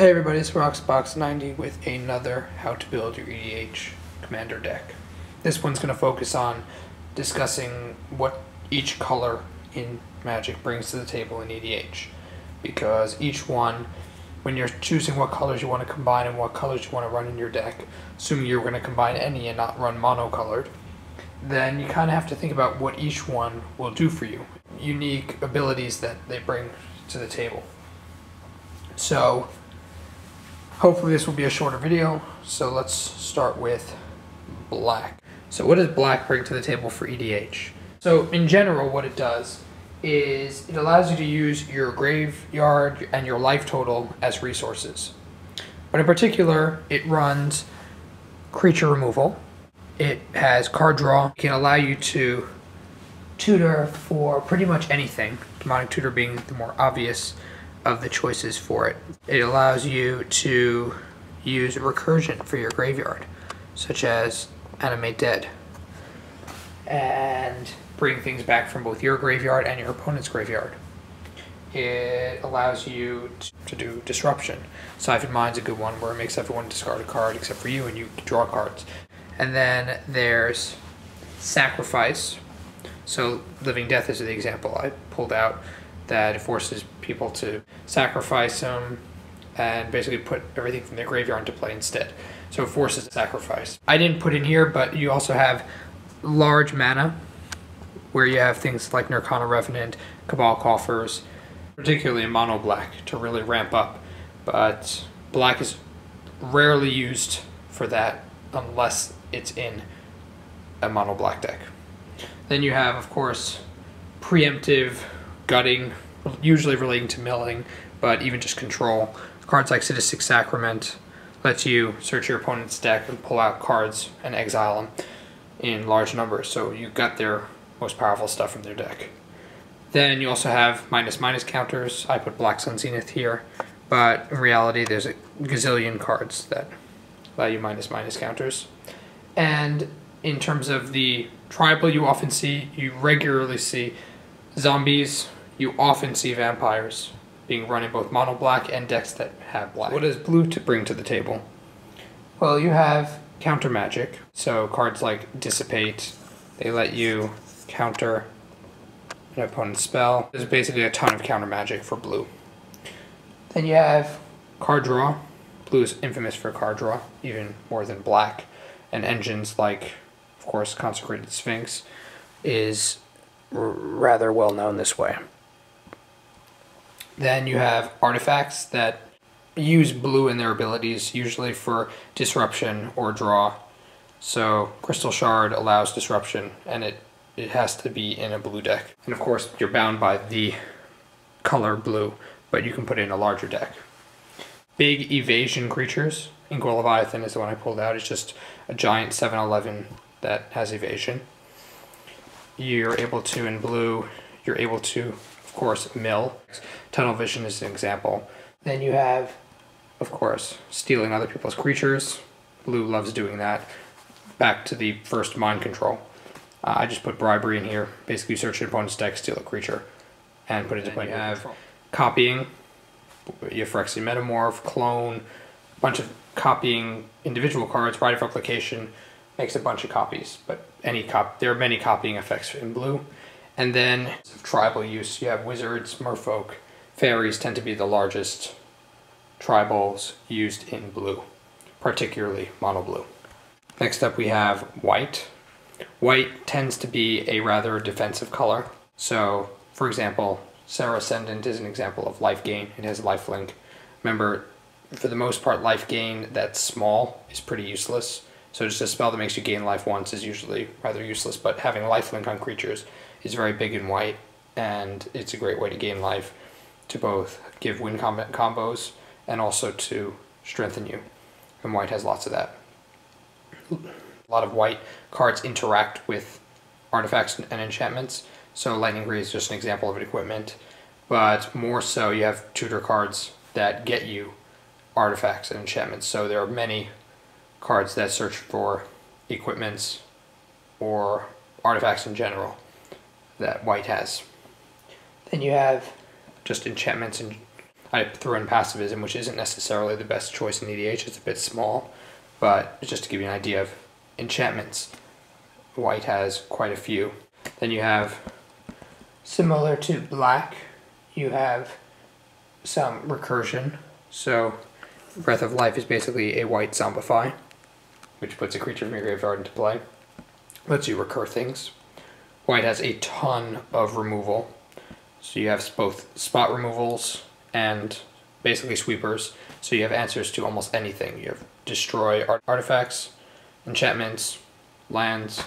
Hey everybody, it's Roxbox90 with another how to build your EDH commander deck. This one's going to focus on discussing what each color in Magic brings to the table in EDH. Because each one, when you're choosing what colors you want to combine and what colors you want to run in your deck, assuming you're going to combine any and not run monocolored, then you kind of have to think about what each one will do for you. Unique abilities that they bring to the table. So, hopefully this will be a shorter video, so let's start with black. So what does black bring to the table for EDH? So in general what it does is it allows you to use your graveyard and your life total as resources. But in particular, it runs creature removal. It has card draw. It can allow you to tutor for pretty much anything, demonic tutor being the more obvious of the choices for it. It allows you to use recursion for your graveyard, such as Animate Dead, and bring things back from both your graveyard and your opponent's graveyard. It allows you to do disruption. Siphon Mind's a good one where it makes everyone discard a card except for you and you draw cards. And then there's Sacrifice. So Living Death is the example I pulled out, that it forces people to sacrifice them and basically put everything from their graveyard into play instead. So it forces a sacrifice. I didn't put in here, but you also have large mana, where you have things like Nirkana Revenant, Cabal Coffers, particularly in mono black to really ramp up. But black is rarely used for that unless it's in a mono black deck. Then you have, of course, preemptive gutting, usually relating to milling, but even just control. Cards like Sadistic Sacrament lets you search your opponent's deck and pull out cards and exile them in large numbers, so you got their most powerful stuff from their deck. Then you also have minus counters. I put Black Sun Zenith here, but in reality there's a gazillion cards that allow you minus counters. And in terms of the tribal, you regularly see zombies. You often see vampires being run in both mono black and decks that have black. What does blue to bring to the table? Well, you have counter magic. So cards like Dissipate, they let you counter an opponent's spell. There's basically a ton of counter magic for blue. Then you have card draw. Blue is infamous for card draw, even more than black. And engines like, of course, Consecrated Sphinx is rather well known this way. Then you have artifacts that use blue in their abilities, usually for disruption or draw. So Crystal Shard allows disruption, and it has to be in a blue deck. And of course, you're bound by the color blue, but you can put it in a larger deck. Big evasion creatures. Inkwell Leviathan is the one I pulled out. It's just a giant 7/11 that has evasion. You're able to, in blue, you're able to, of course, mill. Tunnel Vision is an example. Then you have, of course, stealing other people's creatures. Blue loves doing that. Back to the first mind control. I just put Bribery in here. Basically, you search your opponent's deck, steal a creature, and put it into play. You have copying. You have Phyrexian Metamorph, Clone, a bunch of copying individual cards. Rite of Replication makes a bunch of copies, but there are many copying effects in blue. And then tribal use, you have wizards, merfolk, fairies tend to be the largest tribals used in blue, particularly mono blue. Next up we have white. White tends to be a rather defensive color. So, for example, Serra Ascendant is an example of life gain. It has lifelink. Remember, for the most part, life gain that's small is pretty useless. So just a spell that makes you gain life once is usually rather useless, but having lifelink on creatures is very big in white, and it's a great way to gain life, to both give win combos and also to strengthen you. And white has lots of that. A lot of white cards interact with artifacts and enchantments, so Lightning Greaves is just an example of an equipment, but more so you have tutor cards that get you artifacts and enchantments. So there are many cards that search for equipments or artifacts in general that white has. Then you have just enchantments, and I threw in pacifism, which isn't necessarily the best choice in EDH. It's a bit small, but just to give you an idea of enchantments, white has quite a few. Then you have, similar to black, you have some recursion. So Breath of Life is basically a white zombify, which puts a creature from your graveyard into play. Lets you recur things. White has a ton of removal. So you have both spot removals and basically sweepers. So you have answers to almost anything. You have destroy artifacts, enchantments, lands,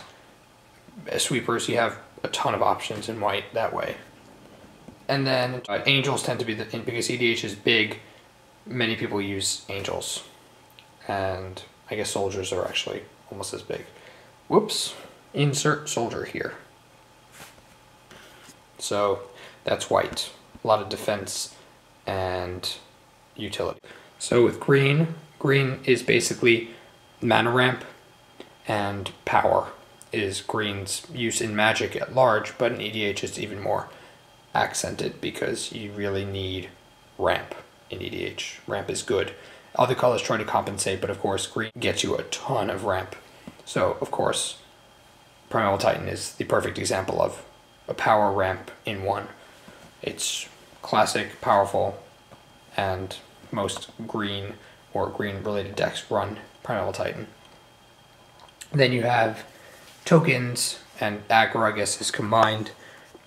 sweepers. You have a ton of options in white that way. And then angels tend to be because EDH is big, many people use angels. And I guess soldiers are actually almost as big. Whoops. Insert soldier here. So that's white. A lot of defense and utility. So with green, green is basically mana ramp, and power is green's use in Magic at large, but in EDH it's even more accented because you really need ramp in EDH. Ramp is good. Other colors try to compensate, but of course green gets you a ton of ramp. So of course Primeval Titan is the perfect example of a power ramp in one. It's classic, powerful, and most green or green related decks run Primeval Titan. Then you have tokens, and aggro I guess is combined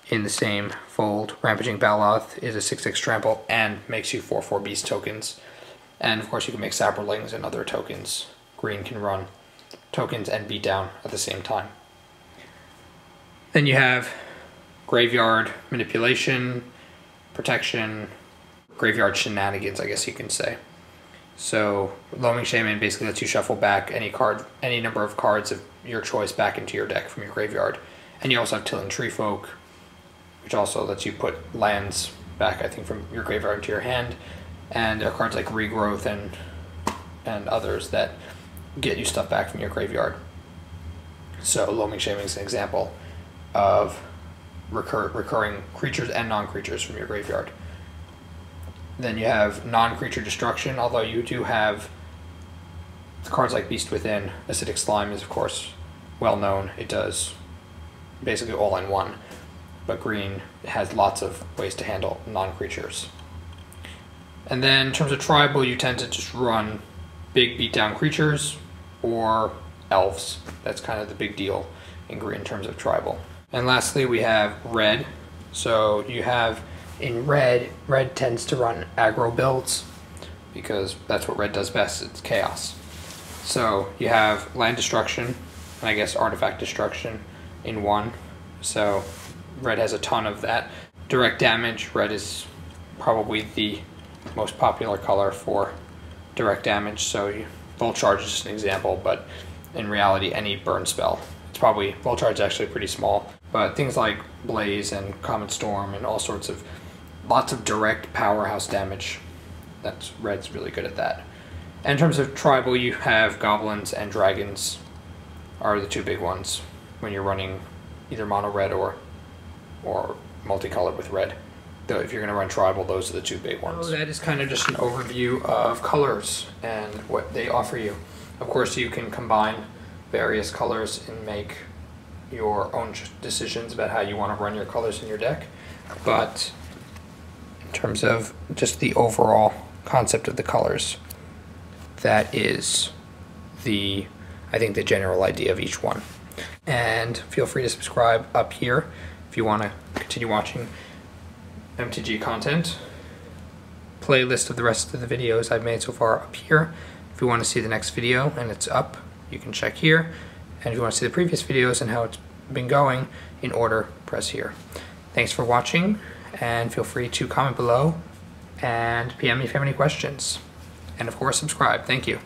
in the same fold. Rampaging Baloth is a 6/6 trample and makes you 4/4 beast tokens. And of course you can make Saberlings and other tokens. Green can run tokens and beat down at the same time. Then you have graveyard manipulation, protection, graveyard shenanigans, I guess you can say. So Loaming Shaman basically lets you shuffle back any number of cards of your choice back into your deck from your graveyard. And you also have Tilling Treefolk, which also lets you put lands back, I think, from your graveyard into your hand. And there are cards like Regrowth and others that get you stuff back from your graveyard. So Loaming Shaman is an example of recurring creatures and non-creatures from your graveyard. Then you have non-creature destruction, although you do have cards like Beast Within. Acidic Slime is of course well known. It does basically all in one, but green has lots of ways to handle non-creatures. And then in terms of tribal, you tend to just run big beatdown creatures or elves. That's kind of the big deal in green in terms of tribal. And lastly, we have red. So you have in red tends to run aggro builds because that's what red does best. It's chaos. So you have land destruction and I guess artifact destruction in one. So red has a ton of that. Direct damage, red is probably the most popular color for direct damage. So Volt Charge is just an example, but in reality any burn spell. It's probably, Volt Charge is actually pretty small. But things like Blaze and Comet Storm and all sorts of, lots of direct powerhouse damage. That's red's really good at that. And in terms of tribal, you have goblins and dragons are the two big ones when you're running either mono red or multicolored with red. Though if you're going to run tribal, those are the two big ones. So that is kind of just an overview of colors and what they offer you. Of course, you can combine various colors and make your own decisions about how you want to run your colors in your deck, but in terms of just the overall concept of the colors, that is I think the general idea of each one. And feel free to subscribe up here if you want to continue watching MTG content. Playlist of the rest of the videos I've made so far up here. If you want to see the next video and it's up, you can check here. And if you want to see the previous videos and how it's been going in order, press here. Thanks for watching, and feel free to comment below and PM me if you have any questions. And of course, subscribe. Thank you.